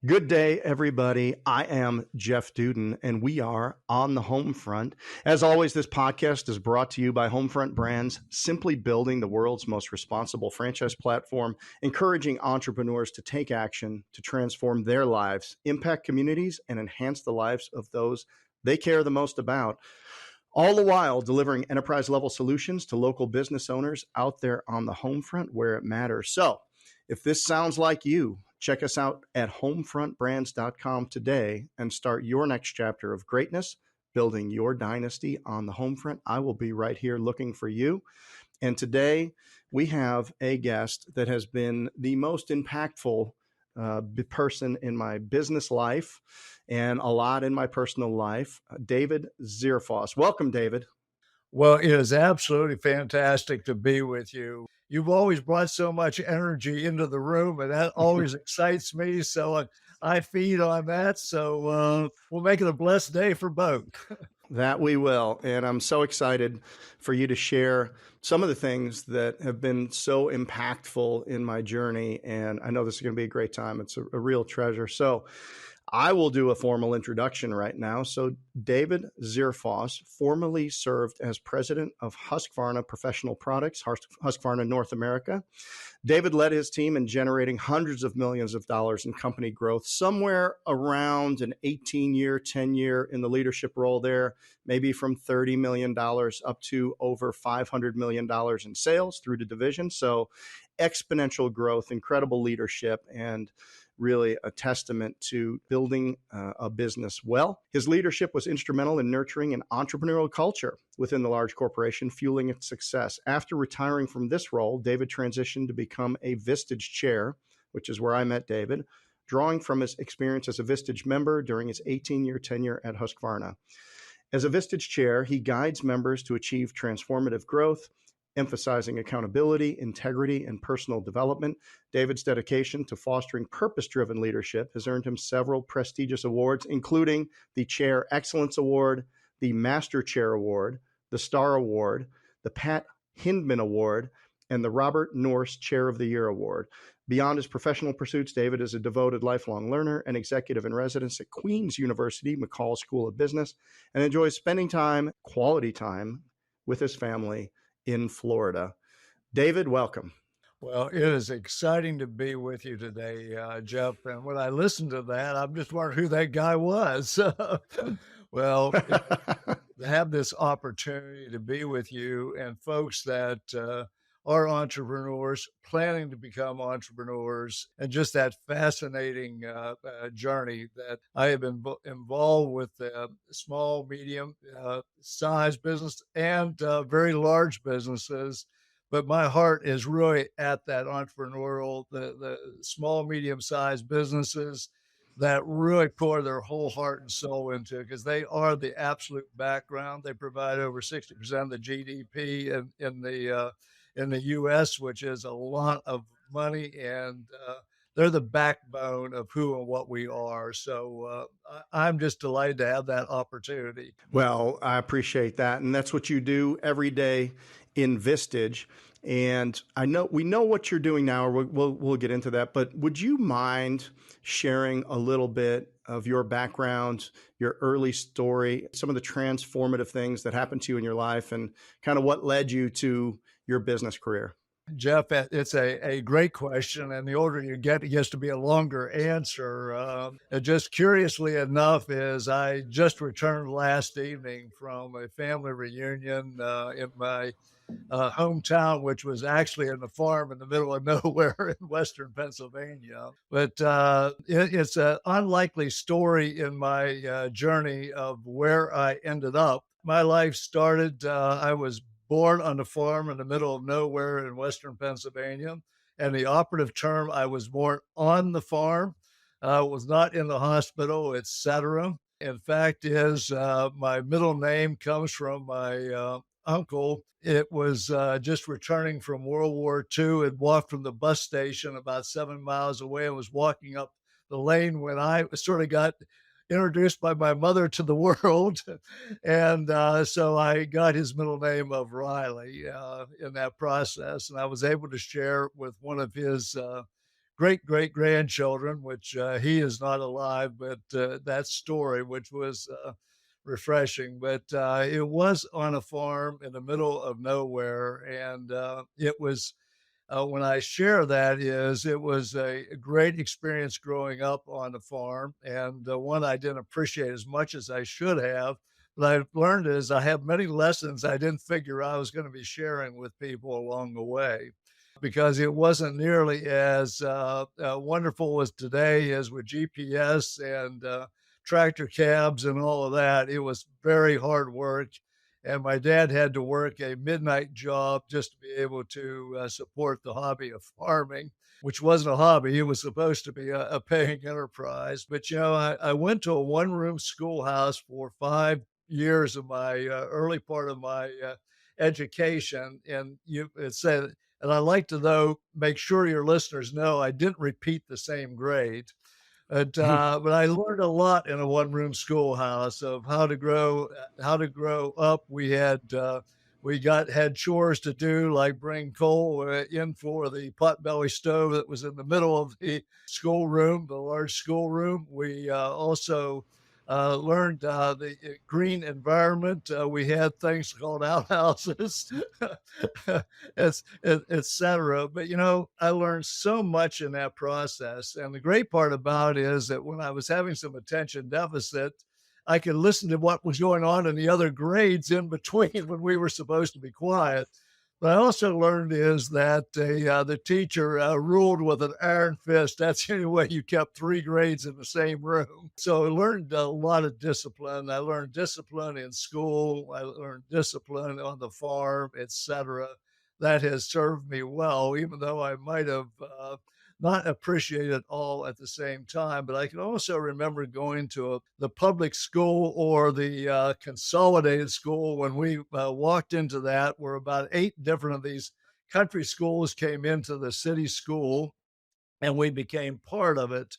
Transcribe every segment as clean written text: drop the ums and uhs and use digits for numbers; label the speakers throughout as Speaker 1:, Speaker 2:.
Speaker 1: Good day, everybody. I am Jeff Duden, and we are on the Homefront. As always, this podcast is brought to you by Homefront Brands, simply building the world's most responsible franchise platform, encouraging entrepreneurs to take action to transform their lives, impact communities, and enhance the lives of those they care the most about. All the while delivering enterprise-level solutions to local business owners out there on the Homefront where it matters. So, if this sounds like you, check us out at homefrontbrands.com today and start your next chapter of greatness, building your dynasty on the Homefront. I will be right here looking for you. And today we have a guest that has been the most impactful person in my business life and a lot in my personal life, David Zerfoss. Welcome, David.
Speaker 2: Well, it is absolutely fantastic to be with you. You've always brought so much energy into the room, and that always excites me. So I feed on that. So we'll make it a blessed day for both.
Speaker 1: That we will. And I'm so excited for you to share some of the things that have been so impactful in my journey. And I know this is going to be a great time. It's a real treasure. So I will do a formal introduction right now. So David Zerfoss formerly served as president of Husqvarna Professional Products, Husqvarna North America. David led his team in generating hundreds of millions of dollars in company growth, somewhere around an 18-year, 10-year in the leadership role there, maybe from $30 million up to over $500 million in sales through the division. So exponential growth, incredible leadership, and really a testament to building a business well. His leadership was instrumental in nurturing an entrepreneurial culture within the large corporation, fueling its success. After retiring from this role, David transitioned to become a Vistage Chair, which is where I met David, drawing from his experience as a Vistage member during his 18-year tenure at Husqvarna. As a Vistage Chair, he guides members to achieve transformative growth, emphasizing accountability, integrity, and personal development. David's dedication to fostering purpose-driven leadership has earned him several prestigious awards, including the Chair Excellence Award, the Master Chair Award, the Star Award, the Pat Hindman Award, and the Robert Norse Chair of the Year Award. Beyond his professional pursuits, David is a devoted lifelong learner and executive in residence at Queen's University McCall School of Business, and enjoys spending quality time, with his family in Florida. David, welcome.
Speaker 2: Well, it is exciting to be with you today, Jeff. And when I listened to that, I'm just wondering who that guy was. Well, to have this opportunity to be with you and folks that are entrepreneurs, planning to become entrepreneurs, and just that fascinating journey that I have been involved with small, medium size business and very large businesses. But my heart is really at that entrepreneurial, the small, medium-sized businesses that really pour their whole heart and soul into, because they are the absolute background. They provide over 60% of the GDP in the U.S., which is a lot of money, and they're the backbone of who and what we are. So I'm just delighted to have that opportunity.
Speaker 1: Well, I appreciate that. And that's what you do every day in Vistage. And I know we know what you're doing now. We'll get into that. But would you mind sharing a little bit of your background, your early story, some of the transformative things that happened to you in your life, and kind of what led you to your business career?
Speaker 2: Jeff, it's a great question, and the older you get, it gets to be a longer answer. Just curiously enough, is I just returned last evening from a family reunion in my hometown, which was actually in the farm in the middle of nowhere in Western Pennsylvania. But it's an unlikely story in my journey of where I ended up. My life started, I was born on a farm in the middle of nowhere in Western Pennsylvania. And the operative term, I was born on the farm, was not in the hospital, etc. In fact, is my middle name comes from my uncle. It was just returning from World War II and walked from the bus station about 7 miles away and was walking up the lane when I sort of got introduced by my mother to the world. And so I got his middle name of Riley in that process. And I was able to share with one of his great grandchildren, which he is not alive, but that story, which was refreshing. But it was on a farm in the middle of nowhere, and it was when I share that is it was a great experience growing up on the farm, and one I didn't appreciate as much as I should have. But I've learned is I have many lessons I didn't figure I was going to be sharing with people along the way, because it wasn't nearly as wonderful as today as with GPS and tractor cabs and all of that. It was very hard work. And my dad had to work a midnight job just to be able to support the hobby of farming, which wasn't a hobby. It was supposed to be a paying enterprise. But, I went to a one room schoolhouse for 5 years of my early part of my education. And it said, and I like to, though, make sure your listeners know I didn't repeat the same grade. But I learned a lot in a one-room schoolhouse of how to grow up. We had chores to do, like bring coal in for the potbelly stove that was in the middle of the schoolroom, the large schoolroom. We also learned the green environment. We had things called outhouses, et cetera. But, I learned so much in that process. And the great part about it is that when I was having some attention deficit, I could listen to what was going on in the other grades in between when we were supposed to be quiet. But I also learned is that the teacher ruled with an iron fist. That's the only way you kept 3 grades in the same room. So I learned a lot of discipline. I learned discipline in school. I learned discipline on the farm, etc. That has served me well, even though I might have not appreciate it all at the same time. But I can also remember going to the public school or the consolidated school. When we walked into that, where about 8 different of these country schools came into the city school, and we became part of it.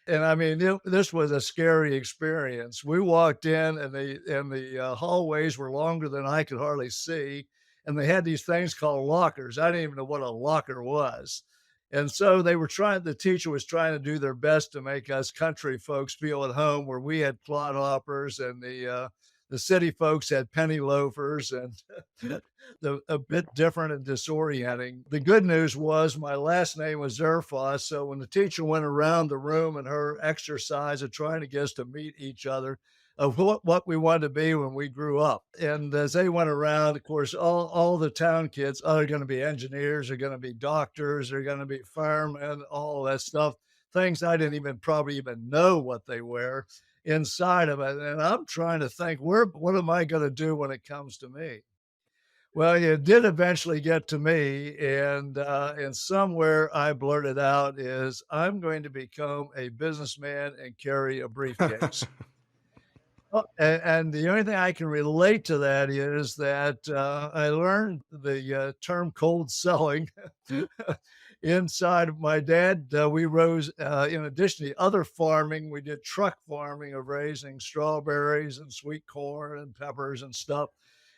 Speaker 2: And I mean, this was a scary experience. We walked in, and the hallways were longer than I could hardly see, and they had these things called lockers. I didn't even know what a locker was. And so the teacher was trying to do their best to make us country folks feel at home, where we had clodhoppers and the city folks had penny loafers, and a bit different and disorienting. The good news was my last name was Zerfoss, so when the teacher went around the room in her exercise of trying to get us to meet each other, of what we wanted to be when we grew up. And as they went around, of course, all the town kids are going to be engineers, they're going to be doctors, they're going to be firemen, all that stuff. Things I didn't even probably even know what they were inside of it. And I'm trying to think, what am I going to do when it comes to me? Well, it did eventually get to me, and somewhere I blurted out is I'm going to become a businessman and carry a briefcase. Well, and the only thing I can relate to that is that I learned the term cold selling inside of my dad. We rose, in addition to other farming, we did truck farming of raising strawberries and sweet corn and peppers and stuff.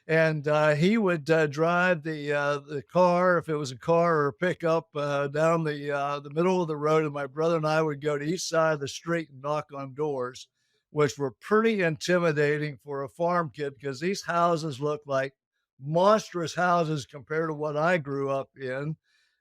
Speaker 2: And he would drive the car, if it was a car or a pickup, down the middle of the road, and my brother and I would go to each side of the street and knock on doors, which were pretty intimidating for a farm kid, because these houses looked like monstrous houses compared to what I grew up in,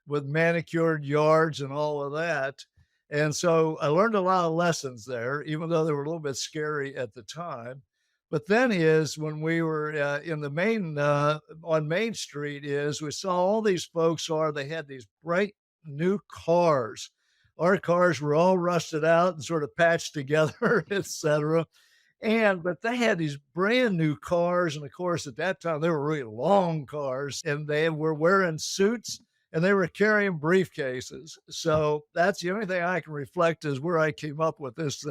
Speaker 2: with manicured yards and all of that. And so I learned a lot of lessons there, even though they were a little bit scary at the time. But then is when we were in the main on Main Street, is we saw all these folks are they had these bright new cars. Our cars were all rusted out and sort of patched together, etc. But they had these brand new cars, and of course, at that time, they were really long cars, and they were wearing suits, and they were carrying briefcases. So that's the only thing I can reflect is where I came up with this,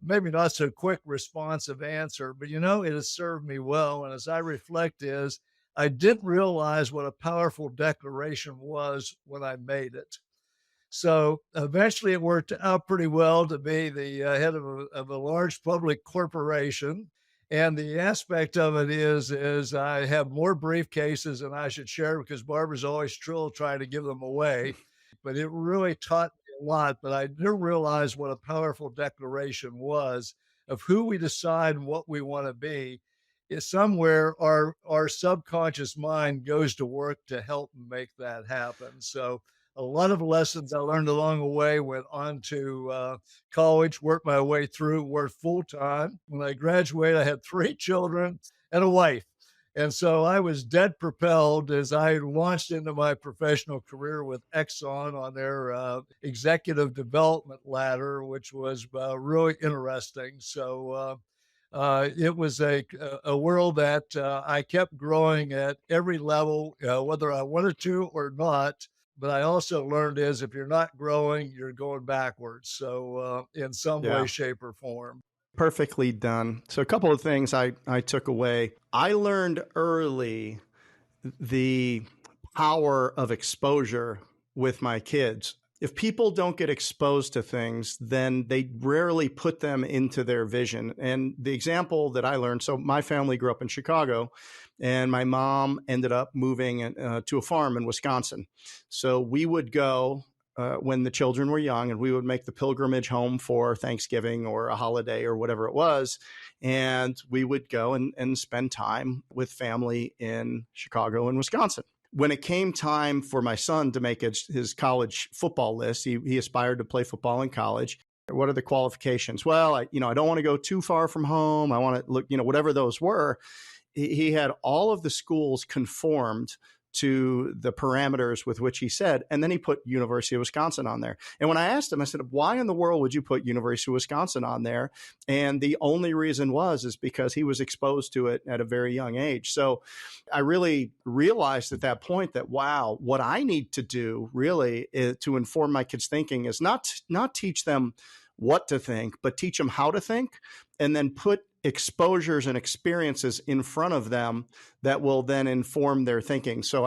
Speaker 2: maybe not so quick responsive answer, but, it has served me well. And as I reflect is, I didn't realize what a powerful declaration was when I made it. So eventually it worked out pretty well to be the head of a large public corporation. And the aspect of it is I have more briefcases than I should share, because Barbara's always trying to give them away. but it really taught me a lot. But I didn't realize what a powerful declaration was of who we decide and what we want to be. Is somewhere our subconscious mind goes to work to help make that happen. So a lot of lessons I learned along the way, went on to college, worked my way through, worked full time. When I graduated, I had 3 children and a wife. And so I was dead propelled as I launched into my professional career with Exxon on their executive development ladder, which was really interesting. So it was a world that I kept growing at every level, whether I wanted to or not. But I also learned is if you're not growing, you're going backwards. So in some way,
Speaker 1: Yeah.
Speaker 2: shape, or form.
Speaker 1: Perfectly done. So, a couple of things I took away. I learned early the power of exposure with my kids. If people don't get exposed to things, then they rarely put them into their vision. And the example that I learned, so my family grew up in Chicago, and my mom ended up moving to a farm in Wisconsin. So we would go when the children were young, and we would make the pilgrimage home for Thanksgiving or a holiday or whatever it was. And we would go and spend time with family in Chicago and Wisconsin. When it came time for my son to make his college football list, he aspired to play football in college. What are the qualifications? Well, I don't want to go too far from home. I want to look, whatever those were. He had all of the schools conformed to the parameters with which he said, and then he put University of Wisconsin on there. And when I asked him, I said, why in the world would you put University of Wisconsin on there? And the only reason is because he was exposed to it at a very young age. So I really realized at that point that, wow, what I need to do really to inform my kids' thinking is not teach them what to think, but teach them how to think, and then put exposures and experiences in front of them that will then inform their thinking. So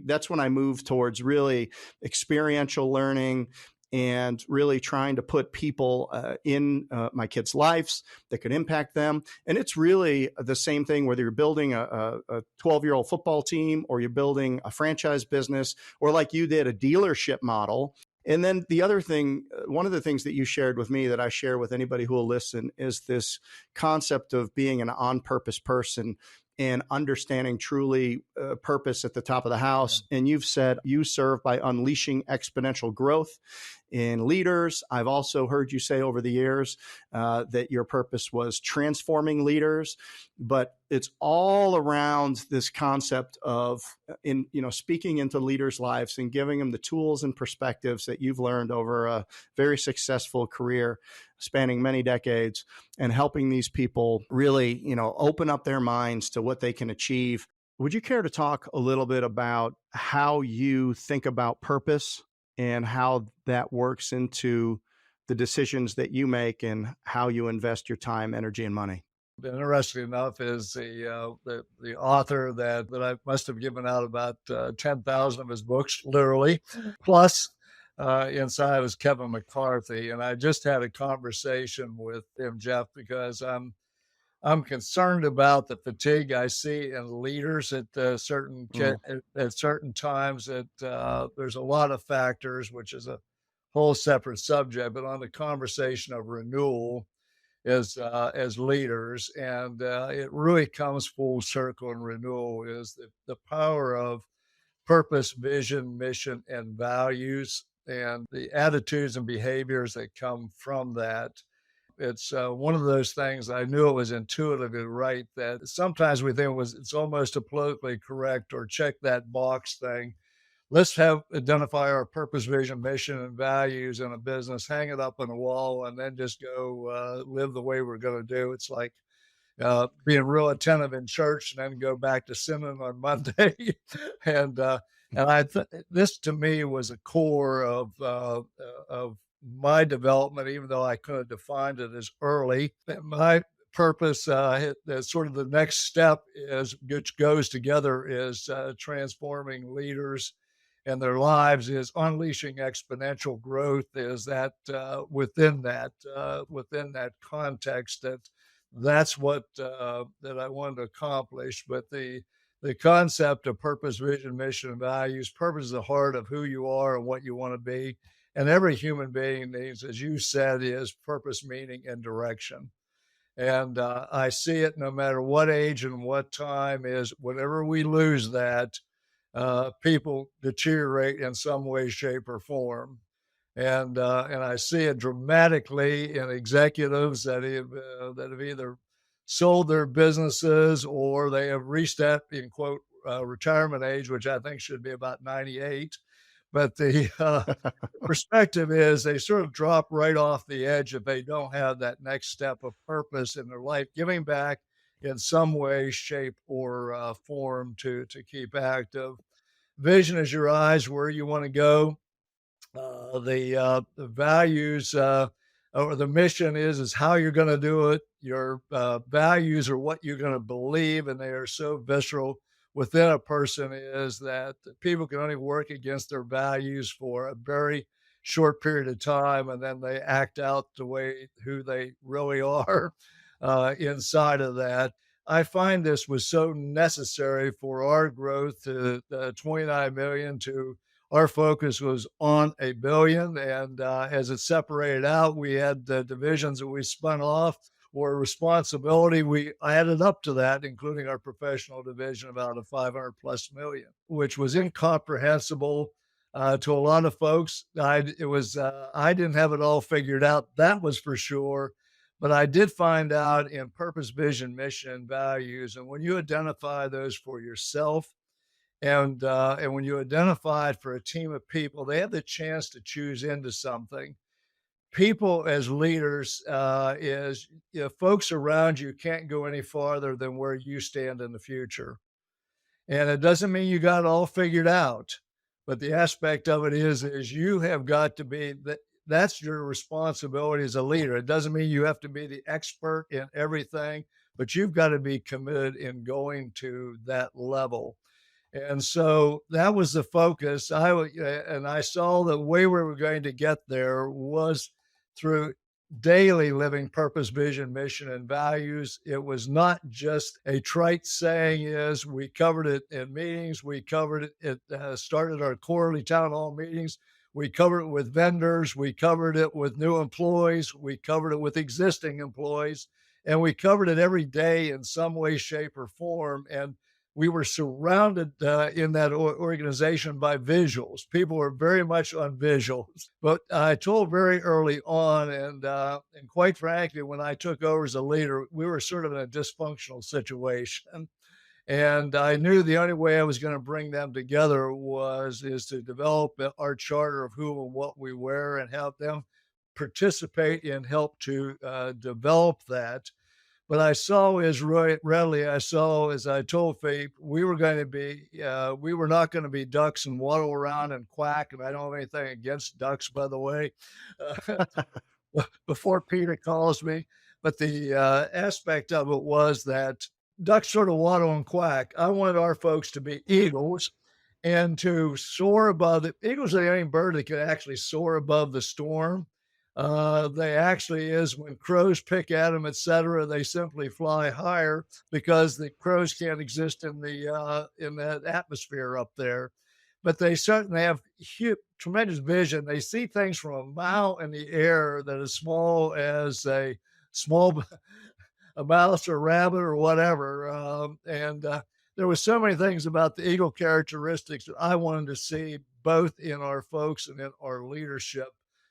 Speaker 1: that's when I moved towards really experiential learning and really trying to put people in my kids' lives that could impact them. And it's really the same thing, whether you're building a 12-year-old football team, or you're building a franchise business, or like you did, a dealership model. And then the other thing, one of the things that you shared with me that I share with anybody who will listen, is this concept of being an on-purpose person and understanding truly purpose at the top of the house. And you've said you serve by unleashing exponential growth in leaders. I've also heard you say over the years that your purpose was transforming leaders, but it's all around this concept of speaking into leaders' lives and giving them the tools and perspectives that you've learned over a very successful career spanning many decades, and helping these people really, open up their minds to what they can achieve. Would you care to talk a little bit about how you think about purpose and how that works into the decisions that you make and how you invest your time, energy, and money?
Speaker 2: Interesting enough is the author that I must have given out about 10,000 of his books, literally, plus inside is Kevin McCarthy. And I just had a conversation with him, Jeff, because I'm concerned about the fatigue I see in leaders at
Speaker 1: Mm.
Speaker 2: at certain times. That there's a lot of factors, which is a whole separate subject. But on the conversation of renewal, as leaders, and it really comes full circle. In renewal is the power of purpose, vision, mission, and values, and the attitudes and behaviors that come from that. It's one of those things. I knew it was intuitively right, that sometimes we think it's almost a politically correct or check that box thing. Let's have identify our purpose, vision, mission, and values in a business, hang it up on the wall, and then just go live the way we're going to do. It's like being real attentive in church and then go back to sinning on Monday. and this to me was a core of my development, even though I could have defined it as early. And my purpose, sort of the next step is, which goes together, is transforming leaders and their lives, is unleashing exponential growth. Is that within that context, that's what that I wanted to accomplish. But the the concept of purpose, vision, mission, and values. Purpose is the heart of who you are and what you want to be. And every human being needs, as you said, is purpose, meaning, and direction. And I see it no matter what age and what time is, whenever we lose that, people deteriorate in some way, shape, or form. And I see it dramatically in executives that have either sold their businesses or they have reached that in quote retirement age, which I think should be about 98. But the perspective is they sort of drop right off the edge if they don't have that next step of purpose in their life, giving back in some way, shape, or form to keep active. Vision is your eyes, where you want to go. The values or the mission is how you're going to do it. Your values are what you're going to believe, and they are so visceral within a person is that people can only work against their values for a very short period of time, and then they act out the way who they really are inside of that. I find this was so necessary for our growth to 29 million to our focus was on a billion. And as it separated out, we had the divisions that we spun off or responsibility. We added up to that, including our professional division, about a 500 plus million, which was incomprehensible to a lot of folks. I didn't have it all figured out. That was for sure. But I did find out in purpose, vision, mission, and values. And when you identify those for yourself, and when you identify it for a team of people, they have the chance to choose into something. People as leaders is folks around you can't go any farther than where you stand in the future. And it doesn't mean you got it all figured out, but the aspect of it is you have got to be that. That's your responsibility as a leader. It doesn't mean you have to be the expert in everything, but you've got to be committed in going to that level. And so that was the focus. And I saw the way we were going to get there was through daily living purpose, vision, mission, and values. It was not just a trite saying. Is we covered it in meetings. We covered it. It started our quarterly town hall meetings. We covered it with vendors. We covered it with new employees. We covered it with existing employees, and we covered it every day in some way, shape, or form. And we were surrounded in that organization by visuals. People were very much on visuals. But I told very early on, and quite frankly, when I took over as a leader, we were sort of in a dysfunctional situation. And I knew the only way I was going to bring them together is to develop our charter of who and what we were and have them participate and help to develop that. But I saw as readily I saw as I told Faith, we were not going to be ducks and waddle around and quack. And I don't have anything against ducks, by the way, before Peter calls me. But the aspect of it was that ducks sort of waddle and quack. I wanted our folks to be eagles and to soar above the eagles are the only bird that can actually soar above the storm. They actually is when crows pick at them, et cetera, they simply fly higher because the crows can't exist in that atmosphere up there. But they certainly have tremendous vision. They see things from a mile in the air that is small as a small a mouse or rabbit or whatever. And there was so many things about the eagle characteristics that I wanted to see both in our folks and in our leadership.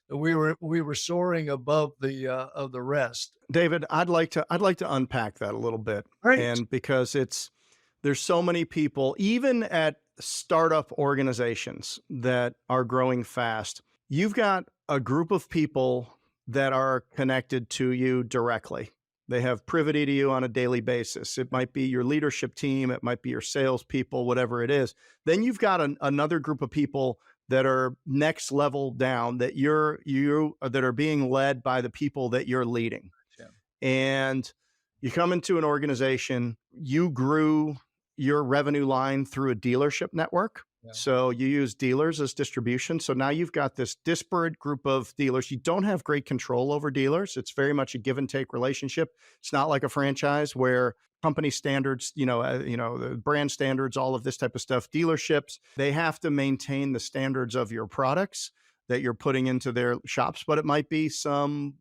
Speaker 2: That we were soaring above the of the rest.
Speaker 1: David, I'd like to unpack that a little bit.
Speaker 2: Right.
Speaker 1: And because there's so many people, even at startup organizations that are growing fast, you've got a group of people that are connected to you directly. They have privity to you on a daily basis. It might be your leadership team, it might be your salespeople, whatever it is. Then you've got another group of people that are next level down that that are being led by the people that you're leading.
Speaker 2: Yeah.
Speaker 1: And you come into an organization, you grew your revenue line through a dealership network.
Speaker 2: Yeah.
Speaker 1: So you use dealers as distribution. So now you've got this disparate group of dealers. You don't have great control over dealers. It's very much a give and take relationship. It's not like a franchise where company standards, the brand standards, all of this type of stuff. Dealerships, they have to maintain the standards of your products that you're putting into their shops, but it might be some,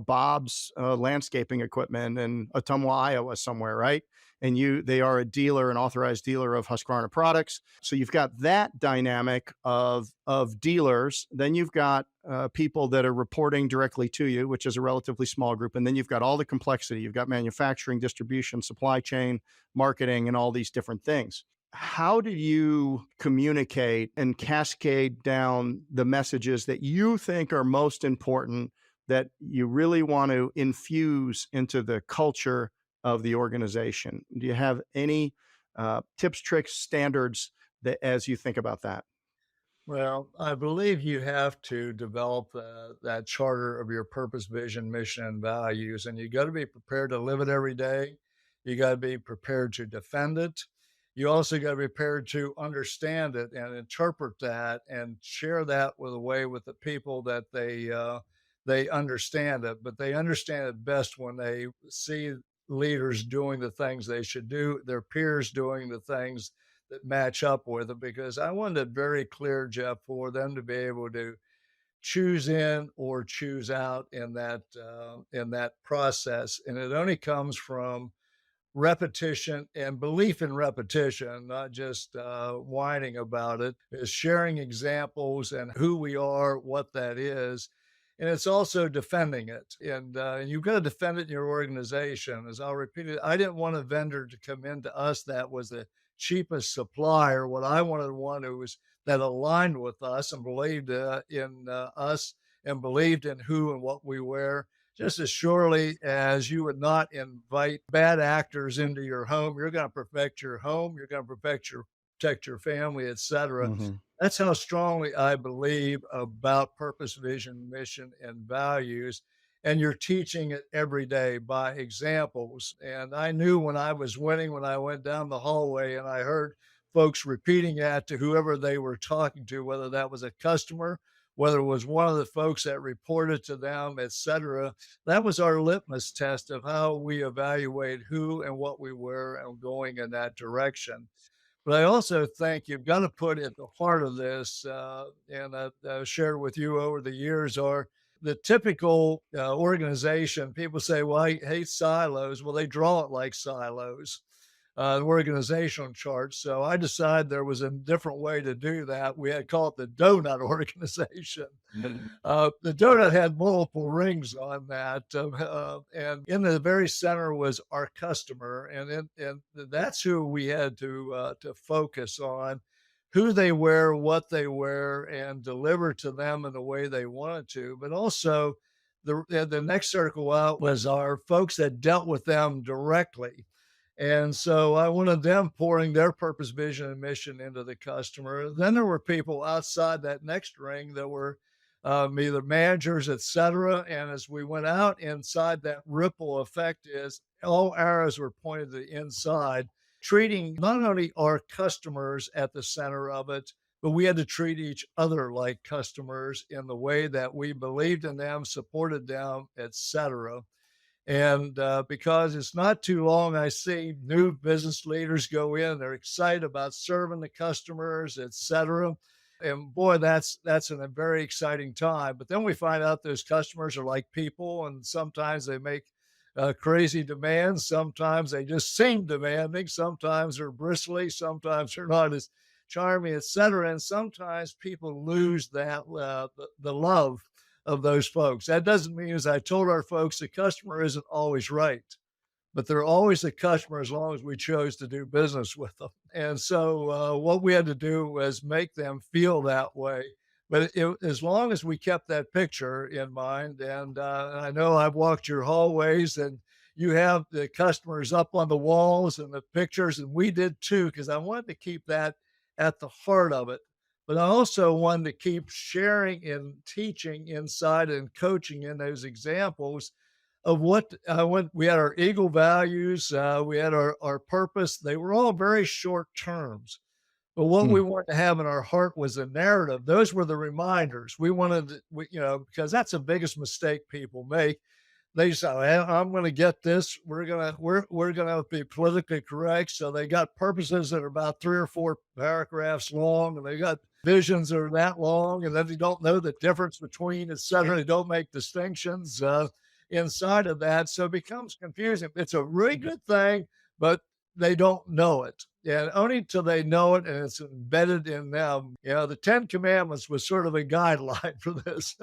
Speaker 1: Bob's landscaping equipment in Ottumwa, Iowa, somewhere, right? And they are a dealer, an authorized dealer of Husqvarna products. So you've got that dynamic of dealers. Then you've got people that are reporting directly to you, which is a relatively small group. And then you've got all the complexity. You've got manufacturing, distribution, supply chain, marketing, and all these different things. How do you communicate and cascade down the messages that you think are most important, that you really want to infuse into the culture of the organization? Do you have any tips, tricks, standards that as you think about that?
Speaker 2: Well, I believe you have to develop that charter of your purpose, vision, mission, and values, and you got to be prepared to live it every day. You got to be prepared to defend it. You also got to be prepared to understand it and interpret that and share that with a way with the people that they understand it. But they understand it best when they see leaders doing the things they should do, their peers doing the things that match up with it, because I wanted it very clear, Jeff, for them to be able to choose in or choose out in that process, and it only comes from repetition and belief in repetition, not just whining about it, is sharing examples and who we are, what that is. And it's also defending it. And you've got to defend it in your organization. As I'll repeat it, I didn't want a vendor to come into us that was the cheapest supplier. What I wanted one who was that aligned with us and believed in us and believed in who and what we were, just as surely as you would not invite bad actors into your home. You're going to protect your home. You're going to protect your family, etc.
Speaker 1: Hmm.
Speaker 2: That's how strongly I believe about purpose, vision, mission, and values. And you're teaching it every day by examples. And I knew when I was winning, when I went down the hallway and I heard folks repeating that to whoever they were talking to, whether that was a customer, whether it was one of the folks that reported to them, et cetera. That was our litmus test of how we evaluate who and what we were and going in that direction. But I also think you've got to put at the heart of this, and I've shared with you over the years, are the typical organization. People say, well, I hate silos. Well, they draw it like silos, the organizational chart. So I decided there was a different way to do that. We had called it the donut organization. The donut had multiple rings on that, and in the very center was our customer, and that's who we had to focus on, who they were, what they were, and deliver to them in the way they wanted to. But also, the next circle out was our folks that dealt with them directly. And so I wanted them pouring their purpose, vision, and mission into the customer. Then there were people outside that next ring that were either managers, et cetera. And as we went out inside, that ripple effect is all arrows were pointed to the inside, treating not only our customers at the center of it, but we had to treat each other like customers in the way that we believed in them, supported them, et cetera. And because it's not too long, I see new business leaders go in, they're excited about serving the customers, et cetera. And boy, that's a very exciting time. But then we find out those customers are like people, and sometimes they make crazy demands. Sometimes they just seem demanding. Sometimes they're bristly. Sometimes they're not as charming, et cetera. And sometimes people lose that the love of those folks. That doesn't mean, as I told our folks, the customer isn't always right, but they're always a customer as long as we chose to do business with them. And so what we had to do was make them feel that way. But as long as we kept that picture in mind, and I know I've walked your hallways and you have the customers up on the walls and the pictures, and we did too, because I wanted to keep that at the heart of it. But I also wanted to keep sharing and teaching inside and coaching in those examples of what when we had our eagle values, we had our purpose. They were all very short terms, But what
Speaker 1: Hmm.
Speaker 2: we wanted to have in our heart was a narrative. Those were the reminders. We wanted, because that's the biggest mistake people make. They say, "Well, I'm going to get this. We're going to be politically correct." So they got purposes that are about 3 or 4 paragraphs long, and they got visions that are that long, and then they don't know the difference between, et cetera. They don't make distinctions inside of that, so it becomes confusing. It's a really good thing, but they don't know it. And only until they know it and it's embedded in them. The 10 Commandments was sort of a guideline for this.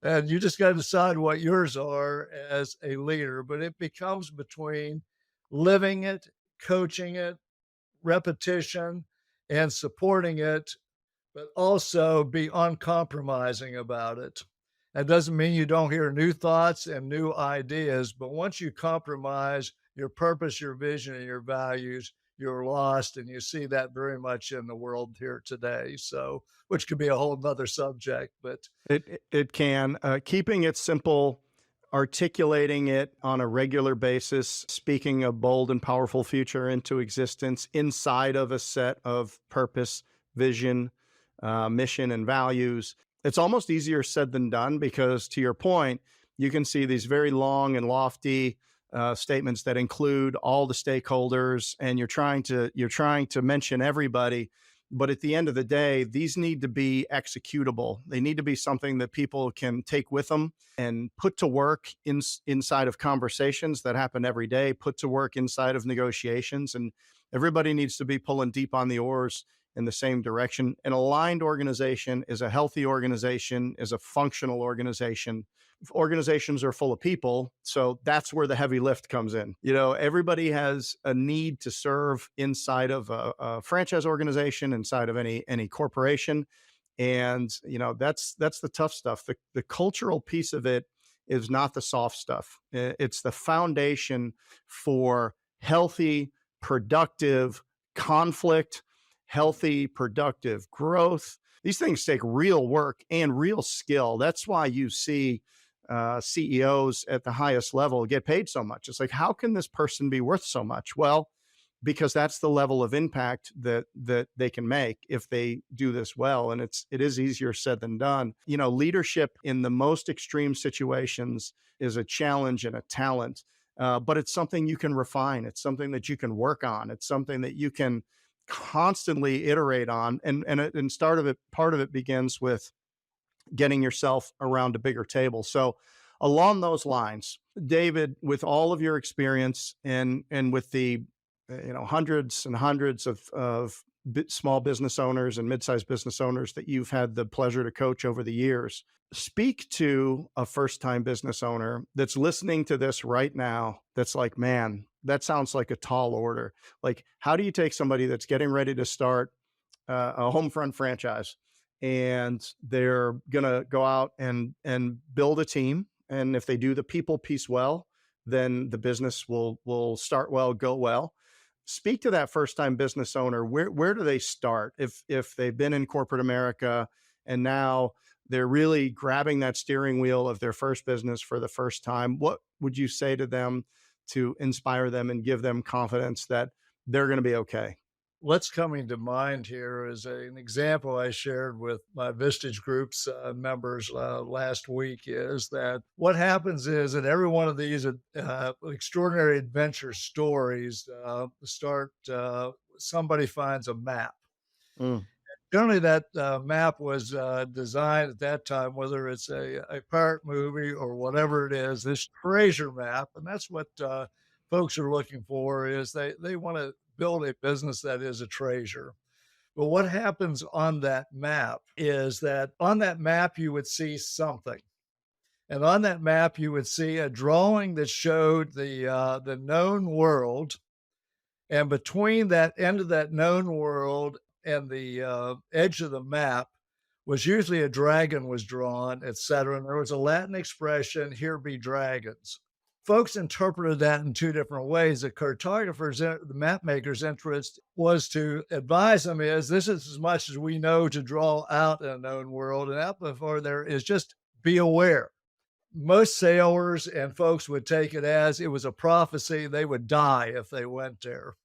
Speaker 2: And you just got to decide what yours are as a leader. But it becomes between living it, coaching it, repetition, and supporting it, but also be uncompromising about it. That doesn't mean you don't hear new thoughts and new ideas, but once you compromise your purpose, your vision, and your values, you're lost. And you see that very much in the world here today. So, which could be a whole nother subject, but
Speaker 1: It can. Keeping it simple, articulating it on a regular basis, speaking a bold and powerful future into existence inside of a set of purpose, vision, mission, and values. It's almost easier said than done because, to your point, you can see these very long and lofty statements that include all the stakeholders, and you're trying to mention everybody. But at the end of the day, these need to be executable. They need to be something that people can take with them and put to work inside of conversations that happen every day, put to work inside of negotiations. And everybody needs to be pulling deep on the oars in the same direction. An aligned organization is a healthy organization, is a functional organization. Organizations are full of people, so that's where the heavy lift comes in. Everybody has a need to serve inside of a franchise organization, inside of any corporation. And that's the tough stuff. The cultural piece of it is not the soft stuff. It's the foundation for healthy, productive conflict, healthy, productive growth. These things take real work and real skill. That's why you see CEOs at the highest level get paid so much. It's like, how can this person be worth so much? Well, because that's the level of impact that they can make if they do this well. And it is easier said than done. Leadership in the most extreme situations is a challenge and a talent, but it's something you can refine. It's something that you can work on. It's something that you can constantly iterate on. And part of it begins with getting yourself around a bigger table. So along those lines, David, with all of your experience and with the hundreds and hundreds of small business owners and mid-sized business owners that you've had the pleasure to coach over the years, speak to a first-time business owner that's listening to this right now, that's like, man, that sounds like a tall order. Like, how do you take somebody that's getting ready to start a Homefront franchise, and they're going to go out and build a team, and if they do the people piece well, then the business will start well, go well. Speak to that first time business owner. Where do they start if they've been in corporate America and now they're really grabbing that steering wheel of their first business for the first time? What would you say to them to inspire them and give them confidence that they're going to be okay?
Speaker 2: what's coming to mind here is an example I shared with my Vistage Group's members last week is that what happens is that every one of these extraordinary adventure stories somebody finds a map.
Speaker 1: Mm,
Speaker 2: Generally, that map was designed at that time, whether it's a pirate movie or whatever it is, this treasure map. And that's what folks are looking for is they want to build a business that is a treasure. But what happens on that map is that on that map, you would see something. And on that map, you would see a drawing that showed the known world, and between that end of that known world and the edge of the map was usually a dragon was drawn, etc. And there was a Latin expression, "Here be dragons." Folks interpreted that in two different ways. The map maker's interest was to advise them is this is as much as we know to draw out a known world. And out before there is just be aware. Most sailors and folks would take it as it was a prophecy. They would die if they went there.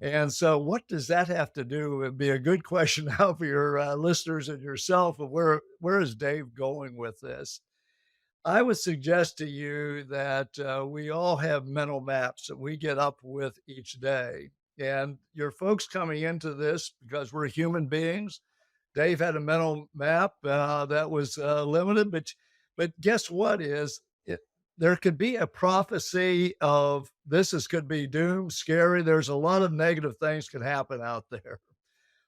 Speaker 2: And so, what does that have to do? It'd be a good question now for your listeners and yourself of where is Dave going with this? I would suggest to you that we all have mental maps that we get up with each day. And your folks coming into this, because we're human beings, Dave had a mental map that was limited, but guess what is it, there could be a prophecy of this is could be doom, scary. There's a lot of negative things could happen out there.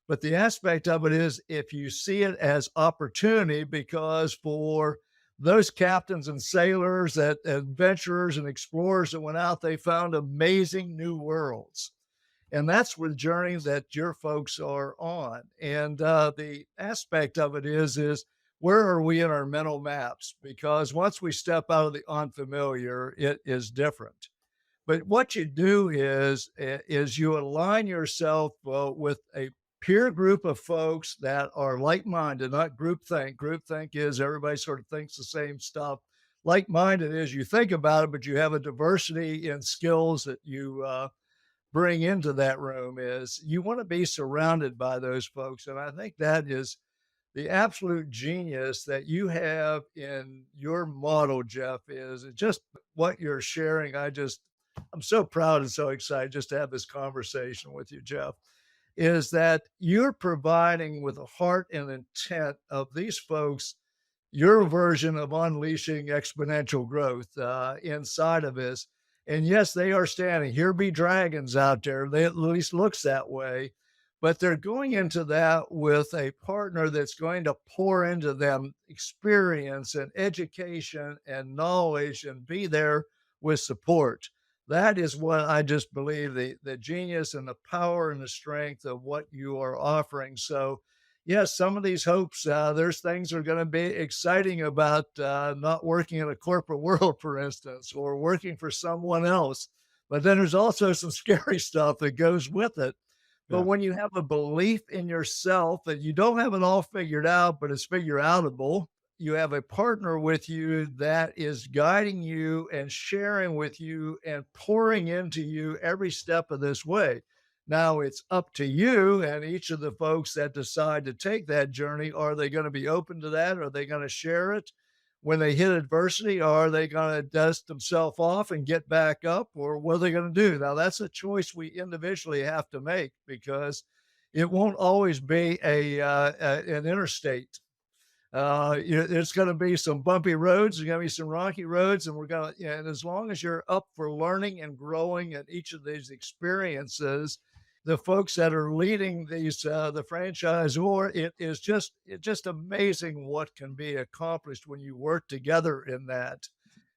Speaker 2: But the aspect of it is if you see it as opportunity, because for those captains and sailors, that adventurers and explorers that went out, they found amazing new worlds. And that's the journey that your folks are on. And the aspect of it is where are we in our mental maps? Because once we step out of the unfamiliar, it is different. But what you do is you align yourself with a peer group of folks that are like-minded, not groupthink. Groupthink is everybody sort of thinks the same stuff. Like-minded is you think about it, but you have a diversity in skills that you bring into that room. Is you want to be surrounded by those folks, and I think that is the absolute genius that you have in your model, Jeff, is just what you're sharing. I'm so proud and so excited just to have this conversation with you, Jeff. Is that you're providing with a heart and intent of these folks your version of unleashing exponential growth inside of this. And yes, they are standing. Here be dragons out there. They at least looks that way, but they're going into that with a partner that's going to pour into them experience and education and knowledge and be there with support. That is what I just believe the genius and the power and the strength of what you are offering. So yes, some of these hopes, there's things that are going to be exciting about not working in a corporate world, for instance, or working for someone else. But then there's also some scary stuff that goes with it. But
Speaker 1: Yeah.
Speaker 2: when you have a belief in yourself that you don't have it all figured out, but it's figure outable, you have a partner with you that is guiding you and sharing with you and pouring into you every step of this way. Now it's up to you and each of the folks that decide to take that journey. Are they going to be open to that? Are they going to share it when they hit adversity? Are they going to dust themselves off and get back up? Or what are they going to do? Now, that's a choice we individually have to make because it won't always be an interstate. There's going to be some bumpy roads. There's going to be some rocky roads, and we're going to. And as long as you're up for learning and growing at each of these experiences, the folks that are leading these the franchisor, it's just amazing what can be accomplished when you work together in that.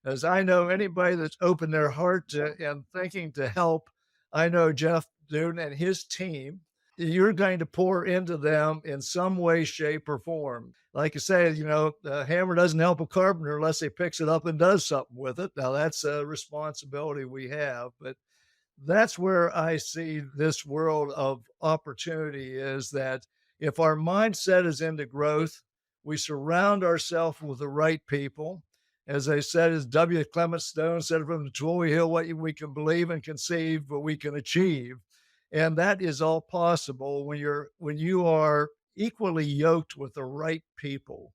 Speaker 2: As I know anybody that's opened their heart to, and thinking to help, I know Jeff Dune and his team, you're going to pour into them in some way, shape, or form. Like I say, the hammer doesn't help a carpenter unless he picks it up and does something with it. Now that's a responsibility we have, but that's where I see this world of opportunity is that if our mindset is into growth, we surround ourselves with the right people. As I said, as W. Clement Stone said, from the tool we heal what we can believe and conceive, what we can achieve. And that is all possible when you are equally yoked with the right people.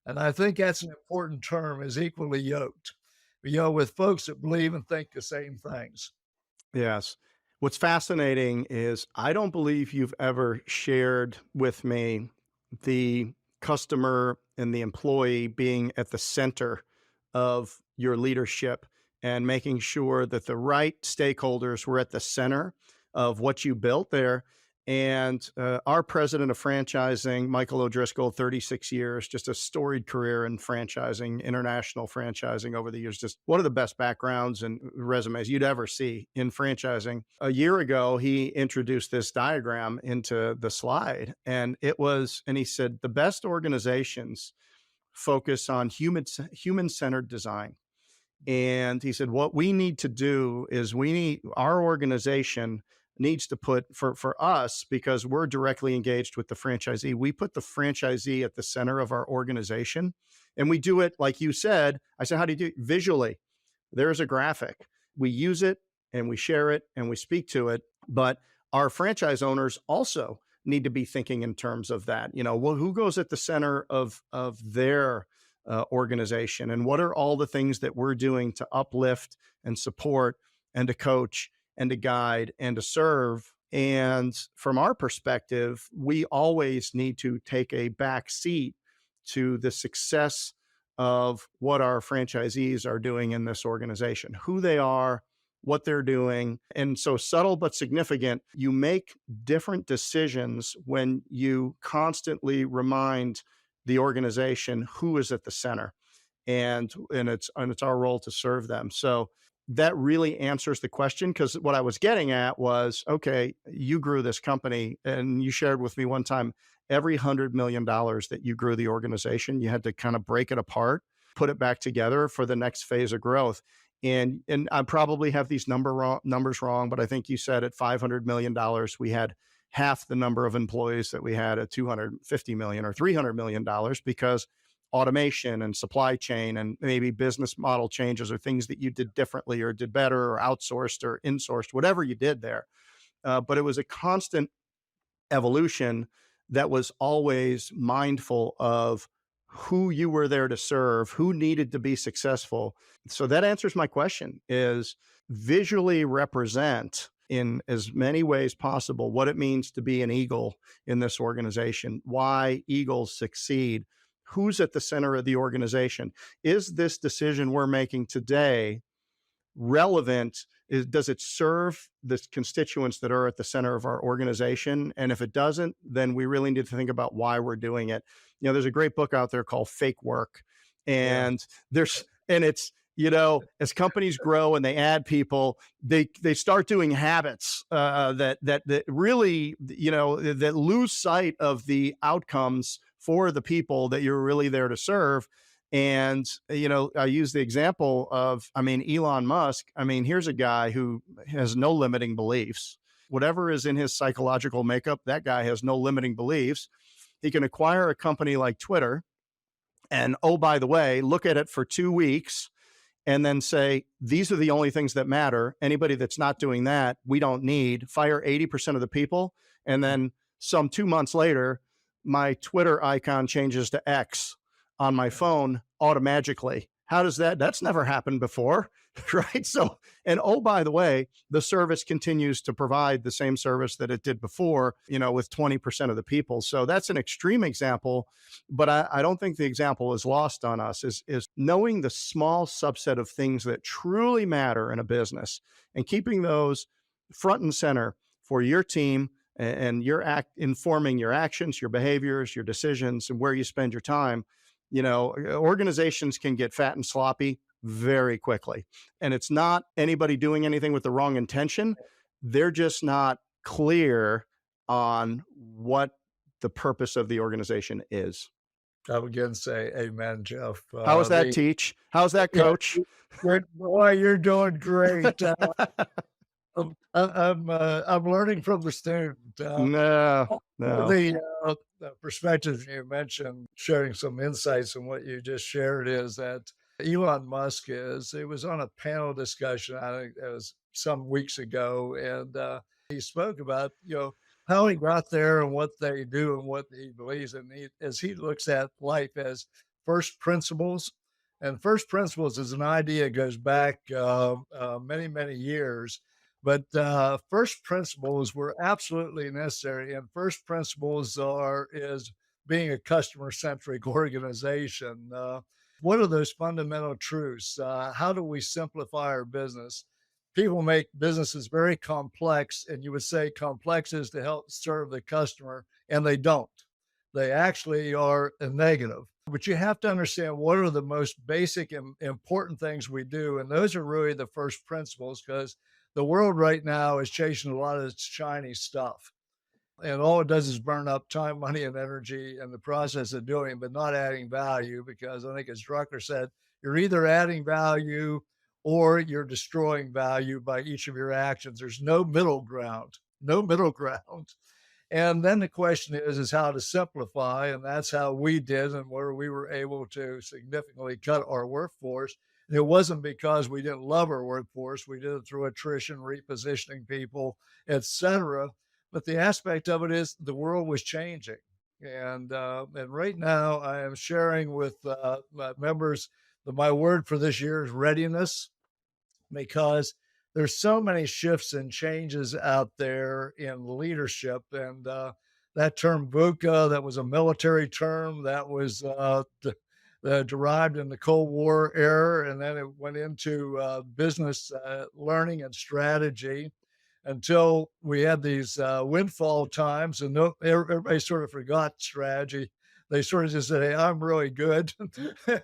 Speaker 2: And I think that's an important term is equally yoked, with folks that believe and think the same things.
Speaker 1: Yes. What's fascinating is I don't believe you've ever shared with me the customer and the employee being at the center of your leadership and making sure that the right stakeholders were at the center of what you built there. And our president of franchising, Michael O'Driscoll, 36 years, just a storied career in franchising, international franchising over the years, just one of the best backgrounds and resumes you'd ever see in franchising. A year ago, he introduced this diagram into the slide, and he said, the best organizations focus on human-centered design. And he said, what we need to do is our organization needs to put for us, because we're directly engaged with the franchisee, we put the franchisee at the center of our organization. And we do it, like you said, I said, how do you do it? Visually? There's a graphic. We use it and we share it and we speak to it. But our franchise owners also need to be thinking in terms of that. Well, who goes at the center of their organization, and what are all the things that we're doing to uplift and support and to coach and to guide and to serve. And from our perspective, we always need to take a back seat to the success of what our franchisees are doing in this organization, who they are, what they're doing. And so, subtle but significant, you make different decisions when you constantly remind the organization who is at the center, and it's our role to serve them. So that really answers the question, because what I was getting at was, okay, you grew this company and you shared with me one time, every $100 million that you grew the organization, you had to kind of break it apart, put it back together for the next phase of growth. And I probably have these numbers wrong, but I think you said at $500 million we had half the number of employees that we had at 250 million or $300 million, because automation and supply chain and maybe business model changes or things that you did differently or did better or outsourced or insourced, whatever you did there. But it was a constant evolution that was always mindful of who you were there to serve, who needed to be successful. So that answers my question: is visually represent in as many ways possible what it means to be an eagle in this organization, why eagles succeed, who's at the center of the organization. Is this decision we're making today relevant? Does it serve the constituents that are at the center of our organization? And if it doesn't, then we really need to think about why we're doing it. There's a great book out there called Fake Work.
Speaker 2: Yeah.
Speaker 1: And it's, as companies grow and they add people, they start doing habits that really, that lose sight of the outcomes for the people that you're really there to serve. And, I use the example of, Elon Musk. Here's a guy who has no limiting beliefs. Whatever is in his psychological makeup, that guy has no limiting beliefs. He can acquire a company like Twitter and, oh, by the way, look at it for 2 weeks and then say, these are the only things that matter. Anybody that's not doing that, we don't need. Fire 80% of the people. And then some 2 months later, my Twitter icon changes to X on my phone automatically. How does that? That's never happened before, right? So, and oh, by the way, the service continues to provide the same service that it did before, with 20% of the people. So that's an extreme example, but I don't think the example is lost on us, is knowing the small subset of things that truly matter in a business and keeping those front and center for your team, and informing your actions, your behaviors, your decisions, and where you spend your time. Organizations can get fat and sloppy very quickly. And it's not anybody doing anything with the wrong intention. They're just not clear on what the purpose of the organization is.
Speaker 2: I would again say amen, Jeff.
Speaker 1: How's that, Teach? How's that, Coach?
Speaker 2: Boy, you're doing great. I'm learning from the student.
Speaker 1: No.
Speaker 2: The perspective you mentioned, sharing some insights on what you just shared, is that Elon Musk it was on a panel discussion, I think it was some weeks ago, and he spoke about, how he got there and what they do and what he believes in. As he looks at life as first principles. And first principles is an idea that goes back many, many years. But first principles were absolutely necessary. And first principles is being a customer-centric organization. What are those fundamental truths? How do we simplify our business? People make businesses very complex, and you would say complex is to help serve the customer, and they don't. They actually are a negative. But you have to understand what are the most basic and important things we do, and those are really the first principles, because the world right now is chasing a lot of its shiny stuff. And all it does is burn up time, money, and energy in the process of doing it, but not adding value, because I think, as Drucker said, you're either adding value or you're destroying value by each of your actions. There's no middle ground, no middle ground. And then the question is how to simplify. And that's how we did, and where we were able to significantly cut our workforce. It wasn't because we didn't love our workforce. We did it through attrition, repositioning people, et cetera. But the aspect of it is the world was changing. And right now I am sharing with my members that my word for this year is readiness, because there's so many shifts and changes out there in leadership. And that term VUCA, that was a military term that was derived in the Cold War era, and then it went into business learning and strategy until we had these windfall times, and everybody sort of forgot strategy. They sort of just said, "Hey, I'm really good," and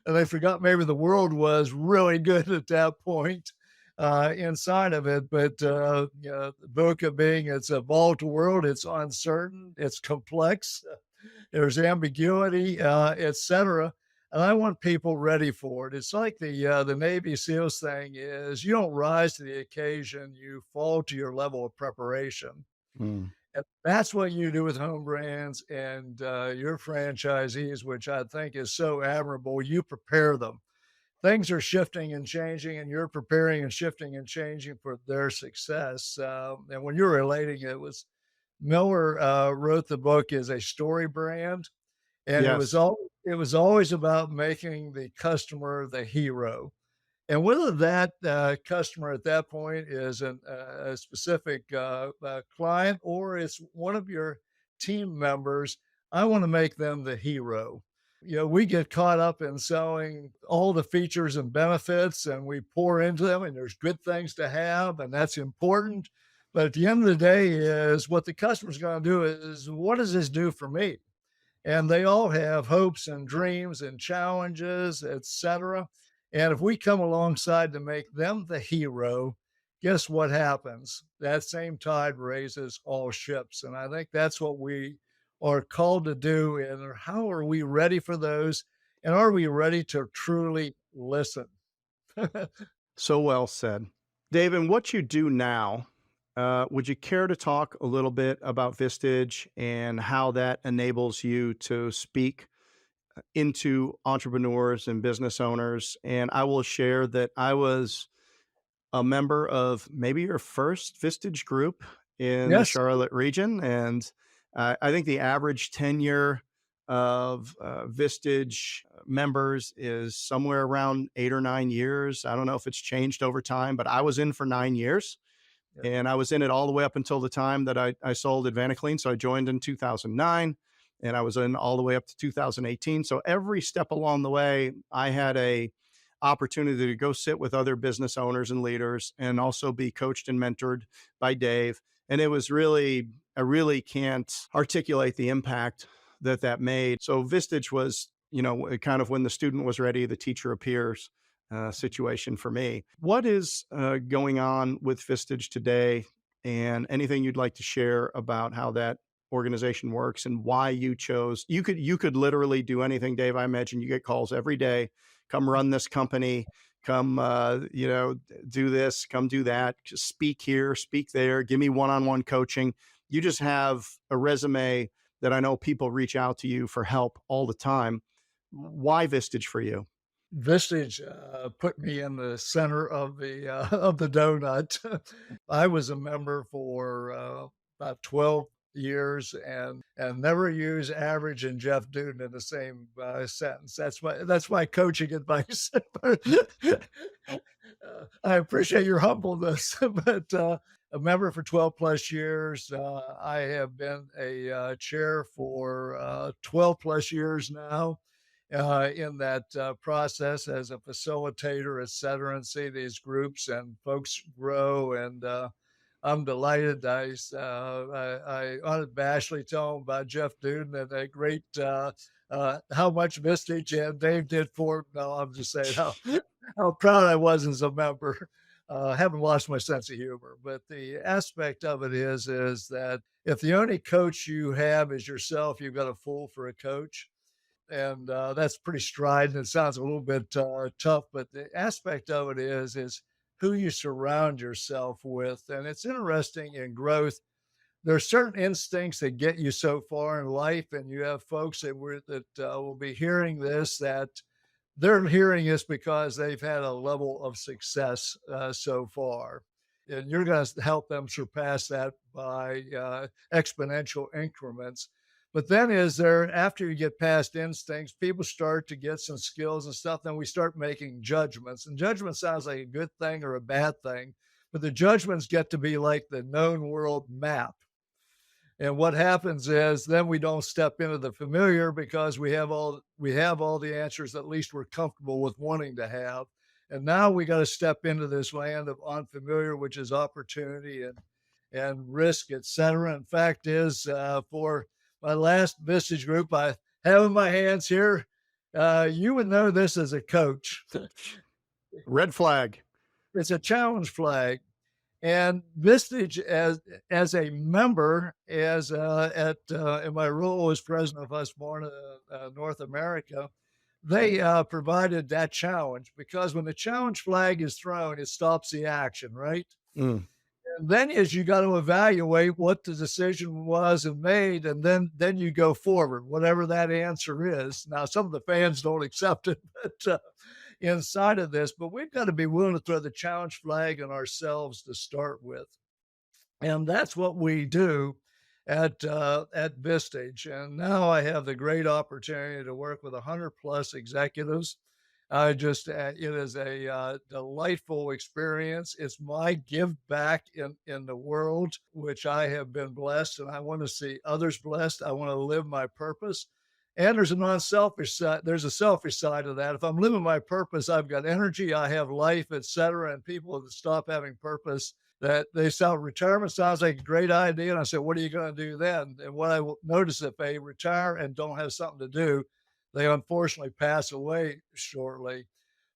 Speaker 2: they forgot maybe the world was really good at that point inside of it. But VUCA being it's a volatile world, it's uncertain, it's complex, there's ambiguity, etc. And I want people ready for it. It's like the Navy SEALs thing is you don't rise to the occasion, you fall to your level of preparation.
Speaker 1: Mm.
Speaker 2: And that's what you do with home brands and your franchisees, which I think is so admirable. You prepare them. Things are shifting and changing, and you're preparing and shifting and changing for their success. And when you're relating, it was Miller wrote the book as a story brand, and
Speaker 1: Yes.
Speaker 2: it was always about making the customer the hero. And whether that customer at that point is a specific client or it's one of your team members, I want to make them the hero. We get caught up in selling all the features and benefits and we pour into them, and there's good things to have, and that's important. But at the end of the day, is what the customer's going to do is what does this do for me? And they all have hopes and dreams and challenges, etc. And if we come alongside to make them the hero, guess what happens? That same tide raises all ships. And I think that's what we are called to do. And how are we ready for those? And are we ready to truly listen?
Speaker 1: So well said. Dave, and what you do now, would you care to talk a little bit about Vistage and how that enables you to speak into entrepreneurs and business owners? And I will share that I was a member of maybe your first Vistage group in the
Speaker 2: Yes.
Speaker 1: Charlotte region. And I think the average tenure of Vistage members is somewhere around 8 or 9 years. I don't know if it's changed over time, but I was in for 9 years.
Speaker 2: Yeah.
Speaker 1: And I was in it all the way up until the time that I sold Advanaclean. So I joined in 2009 and I was in all the way up to 2018. So every step along the way, I had a opportunity to go sit with other business owners and leaders and also be coached and mentored by Dave. And it was really, I really can't articulate the impact that that made. So Vistage was, kind of when the student was ready, the teacher appears situation for me. What is going on with Vistage today, and anything you'd like to share about how that organization works and why you chose? You could literally do anything, Dave. I imagine you get calls every day. Come run this company. Come, do this. Come do that. Just speak here, speak there. Give me one-on-one coaching. You just have a resume that I know people reach out to you for help all the time. Why Vistage for you?
Speaker 2: Vistage put me in the center of the of the donut. I was a member for about 12 years and never use average and Jeff Duden in the same sentence. That's my coaching advice. I appreciate your humbleness, but a member for 12 plus years. I have been a chair for 12 plus years now in that process as a facilitator, et cetera, and see these groups and folks grow. And I'm delighted. I unabashedly tell them about Jeff Duden and a great how much Vistage and Dave did for him. No, I'm just saying how proud I was as a member. Haven't lost my sense of humor, but the aspect of it is that if the only coach you have is yourself, you've got a fool for a coach, and that's pretty strident. It sounds a little bit tough, but the aspect of it is who you surround yourself with, and it's interesting in growth. There are certain instincts that get you so far in life, and you have folks that will be hearing this that they're hearing this because they've had a level of success so far. And you're going to help them surpass that by exponential increments. But then, after you get past instincts, people start to get some skills and stuff. Then we start making judgments. And judgment sounds like a good thing or a bad thing, but the judgments get to be like the known world map. And what happens is then we don't step into the familiar because we have all the answers at least we're comfortable with wanting to have. And now we got to step into this land of unfamiliar, which is opportunity and risk, et cetera. In fact, is for my last Vistage group, I have in my hands here. You would know this as a coach.
Speaker 1: Red flag.
Speaker 2: It's a challenge flag. And Vistage, as a member, in my role as president of Husqvarna North America, they provided that challenge because when the challenge flag is thrown, it stops the action, right?
Speaker 1: Mm.
Speaker 2: And then is you got to evaluate what the decision was and made, and then you go forward, whatever that answer is. Now, some of the fans don't accept it, but inside of this, but we've got to be willing to throw the challenge flag on ourselves to start with. And that's what we do at Vistage. And now I have the great opportunity to work with 100 plus executives. It is a delightful experience. It's my give back in the world, which I have been blessed, and I want to see others blessed. I want to live my purpose. And there's a non-selfish side. There's a selfish side of that. If I'm living my purpose, I've got energy, I have life, et cetera. And people that stop having purpose, that they sound retirement sounds like a great idea. And I said, what are you going to do then? And what I will notice, if they retire and don't have something to do, they unfortunately pass away shortly.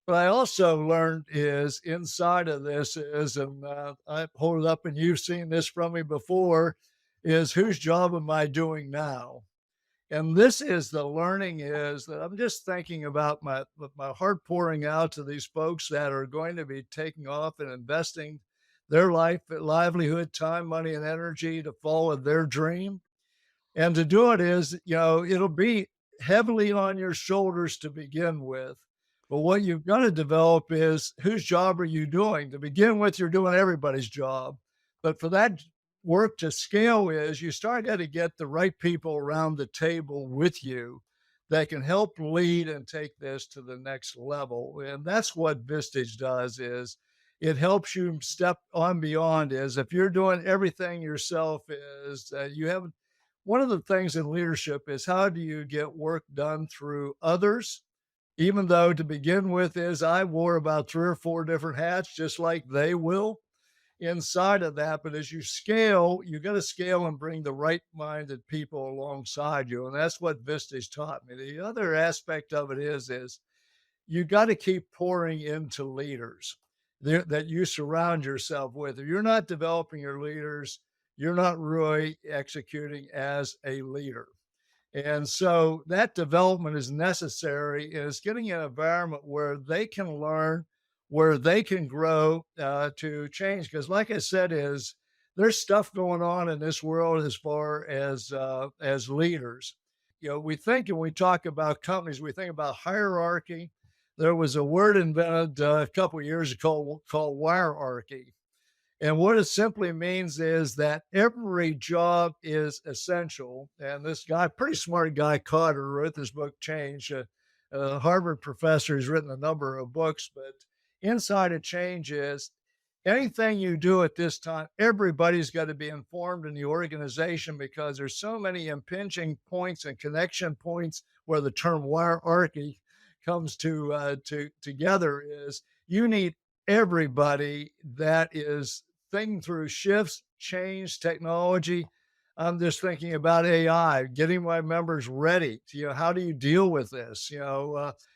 Speaker 2: But I also learned is inside of this is, and I hold it up and you've seen this from me before, is whose job am I doing now? And this is the learning is that I'm just thinking about my heart pouring out to these folks that are going to be taking off and investing their life, livelihood, time, money, and energy to follow their dream. And to do it is, it'll be heavily on your shoulders to begin with. But what you've got to develop is whose job are you doing? To begin with, you're doing everybody's job. But for that work to scale is you start to get the right people around the table with you that can help lead and take this to the next level. And that's what Vistage does is it helps you step on beyond is if you're doing everything yourself is you have one of the things in leadership is how do you get work done through others? Even though to begin with is I wore about 3 or 4 different hats, just like they will inside of that. But as you scale, you got to scale and bring the right-minded people alongside you. And that's what Vistage taught me. The other aspect of it is you got to keep pouring into leaders that you surround yourself with. If you're not developing your leaders, you're not really executing as a leader. And so that development is necessary is getting an environment where they can learn, where they can grow to change. Because like I said, is there's stuff going on in this world as far as leaders. We think and we talk about companies, we think about hierarchy. There was a word invented a couple of years ago called wirearchy. And what it simply means is that every job is essential. And this guy, pretty smart guy, Cotter, wrote this book, Change. A Harvard professor who's written a number of books, but inside of Change is anything you do at this time, everybody's got to be informed in the organization because there's so many impinging points and connection points where the term hierarchy comes together is you need everybody that is thinking through shifts, change, technology. I'm just thinking about AI, getting my members ready. How do you deal with this?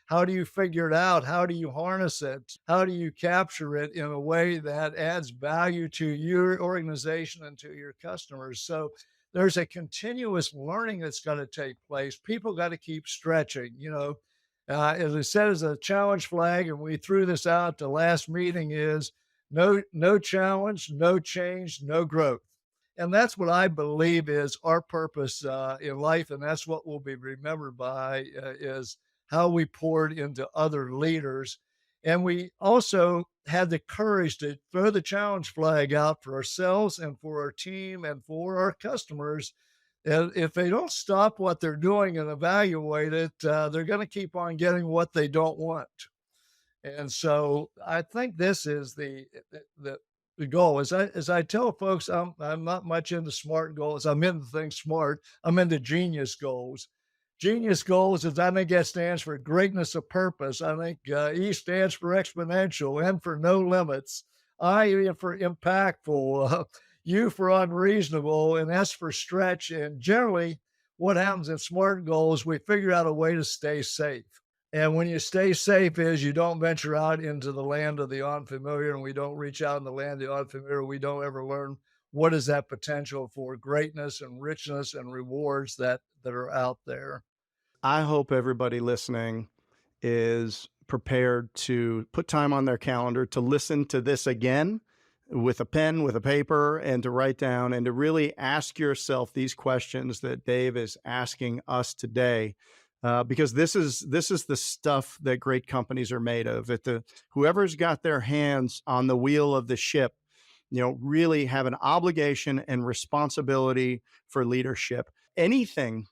Speaker 2: How do you figure it out? How do you harness it? How do you capture it in a way that adds value to your organization and to your customers? So there's a continuous learning that's got to take place. People got to keep stretching, as I said, as a challenge flag, and we threw this out the last meeting is no challenge, no change, no growth. And that's what I believe is our purpose in life. And that's what we'll be remembered by is how we poured into other leaders. And we also had the courage to throw the challenge flag out for ourselves and for our team and for our customers. And if they don't stop what they're doing and evaluate it, they're going to keep on getting what they don't want. And so I think this is the goal. As I tell folks, I'm not much into SMART goals. I'm into things smart. I'm into genius goals. Genius goals is, I think that stands for greatness of purpose. I think E stands for exponential, N for no limits, I for impactful, U for unreasonable, and S for stretch. And generally, what happens in SMART goals, we figure out a way to stay safe. And when you stay safe is you don't venture out into the land of the unfamiliar, and we don't reach out in the land of the unfamiliar. We don't ever learn what is that potential for greatness and richness and rewards that are out there.
Speaker 1: I hope everybody listening is prepared to put time on their calendar to listen to this again with a pen, with a paper, and to write down and to really ask yourself these questions that Dave is asking us today. Because this is the stuff that great companies are made of. Whoever's got their hands on the wheel of the ship, really have an obligation and responsibility for leadership. Anything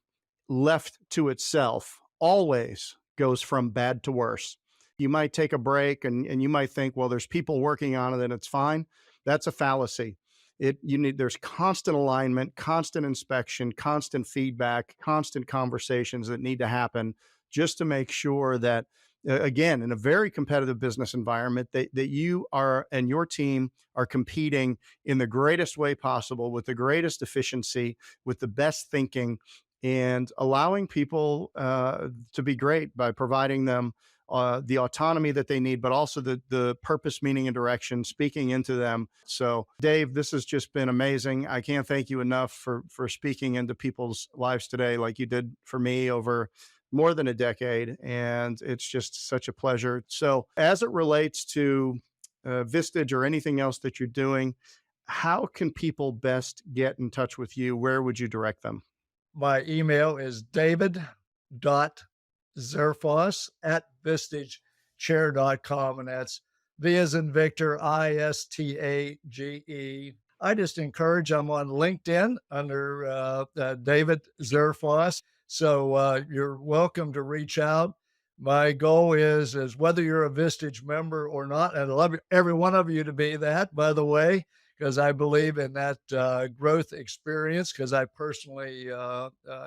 Speaker 1: left to itself always goes from bad to worse. You might take a break and you might think, well, there's people working on it and it's fine. That's a fallacy. There's constant alignment, constant inspection, constant feedback, constant conversations that need to happen just to make sure that, again, in a very competitive business environment, that you are and your team are competing in the greatest way possible with the greatest efficiency, with the best thinking, and allowing people to be great by providing them the autonomy that they need, but also the purpose, meaning, and direction, speaking into them. So, Dave, this has just been amazing. I can't thank you enough for speaking into people's lives today, like you did for me over more than a decade, and it's just such a pleasure. So, as it relates to Vistage or anything else that you're doing, how can people best get in touch with you? Where would you direct them?
Speaker 2: My email is david.zerfoss@vistagechair.com, and that's V as in Victor, Istage. I just encourage, I'm on LinkedIn under David Zerfoss. So you're welcome to reach out. My goal is whether you're a Vistage member or not, and I'd love every one of you to be that, by the way, because I believe in that growth experience, because I personally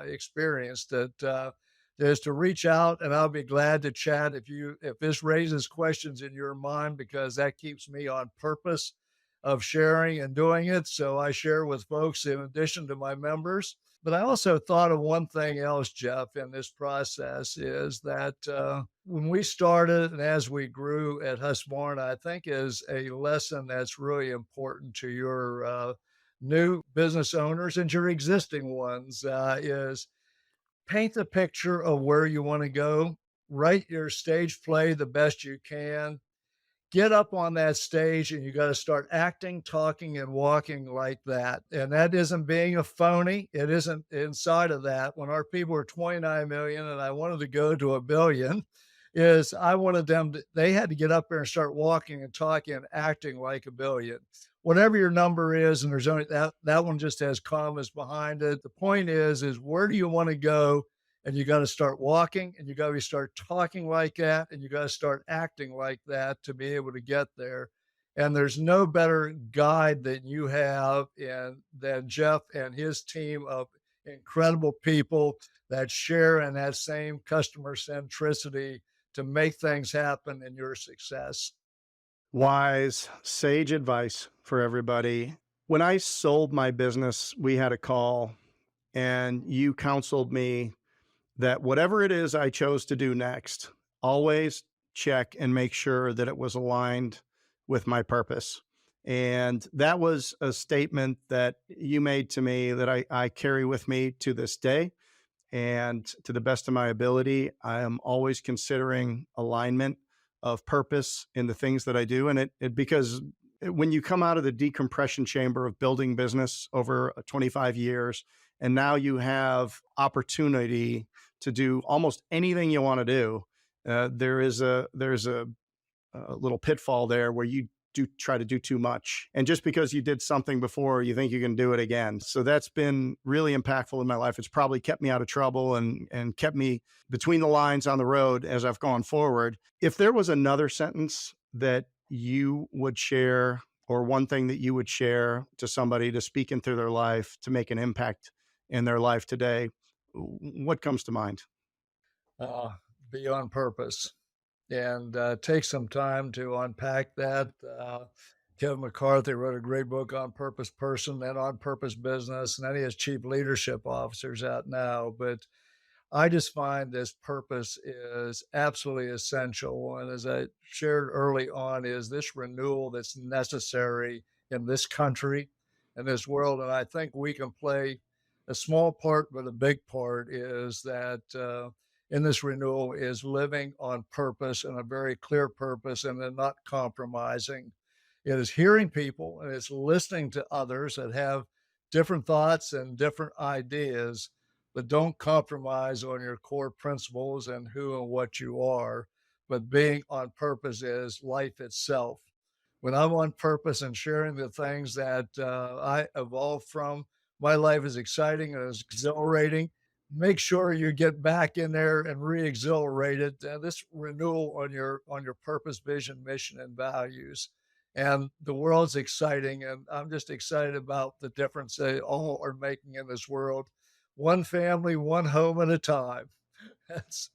Speaker 2: experienced it. Is to reach out, and I'll be glad to chat if this raises questions in your mind, because that keeps me on purpose of sharing and doing it. So I share with folks in addition to my members. But I also thought of one thing else, Jeff, in this process is that when we started and as we grew at Husqvarna, I think is a lesson that's really important to your new business owners and your existing ones is paint the picture of where you want to go, write your stage play the best you can, get up on that stage, and you got to start acting, talking, and walking like that. And that isn't being a phony. It isn't inside of that. When our people were 29 million and I wanted to go to a billion, is I wanted them to, they had to get up there and start walking and talking and acting like a billion. Whatever your number is, and there's only that one just has commas behind it. The point is where do you want to go? And you got to start walking, and you got to start talking like that, and you got to start acting like that to be able to get there. And there's no better guide than you have than Jeff and his team of incredible people that share in that same customer centricity to make things happen in your success.
Speaker 1: Wise, sage advice for everybody. When I sold my business, we had a call, and you counseled me that whatever it is I chose to do next, always check and make sure that it was aligned with my purpose. And that was a statement that you made to me that I carry with me to this day. And to the best of my ability, I am always considering alignment of purpose in the things that I do. And because when you come out of the decompression chamber of building business over 25 years And now you have opportunity to do almost anything you want to do. There's a little pitfall there where you do try to do too much. And just because you did something before, you think you can do it again. So that's been really impactful in my life. It's probably kept me out of trouble and kept me between the lines on the road as I've gone forward. If there was another sentence that you would share, or one thing that you would share to somebody to speak into their life, to make an impact in their life today, what comes to mind?
Speaker 2: Uh, be on purpose and take some time to unpack that. Kevin McCarthy wrote a great book on purpose person and on purpose business, and then he has chief leadership officers out now. But I just find this purpose is absolutely essential. And as I shared early on, is this renewal that's necessary in this country and this world. And I think we can play a small part, but a big part is that in this renewal is living on purpose and a very clear purpose and then not compromising. It is hearing people and it's listening to others that have different thoughts and different ideas, but don't compromise on your core principles and who and what you are. But being on purpose is life itself. When I'm on purpose and sharing the things that I evolved from, my life is exciting and it's exhilarating. Make sure you get back in there and re-exhilarated. This renewal on your purpose, vision, mission, and values. And the world's exciting, and I'm just excited about the difference they all are making in this world. One family, one home at a time. That's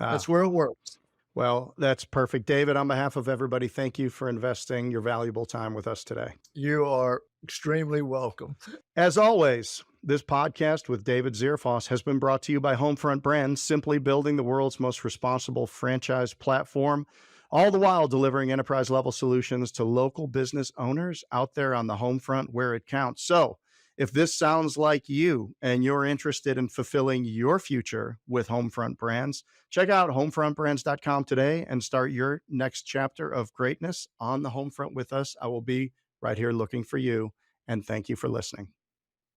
Speaker 1: Ah,
Speaker 2: that's where it works.
Speaker 1: well, that's perfect. David, on behalf of everybody, thank you for investing your valuable time with us today.
Speaker 2: You are extremely welcome.
Speaker 1: As always, this podcast with David Zerfoss has been brought to you by Homefront Brands, simply building the world's most responsible franchise platform, all the while delivering enterprise level solutions to local business owners out there on the home front where it counts. So, if this sounds like you and you're interested in fulfilling your future with Homefront Brands, check out homefrontbrands.com today and start your next chapter of greatness on the home front with us. I will be right here looking for you. And thank you for listening.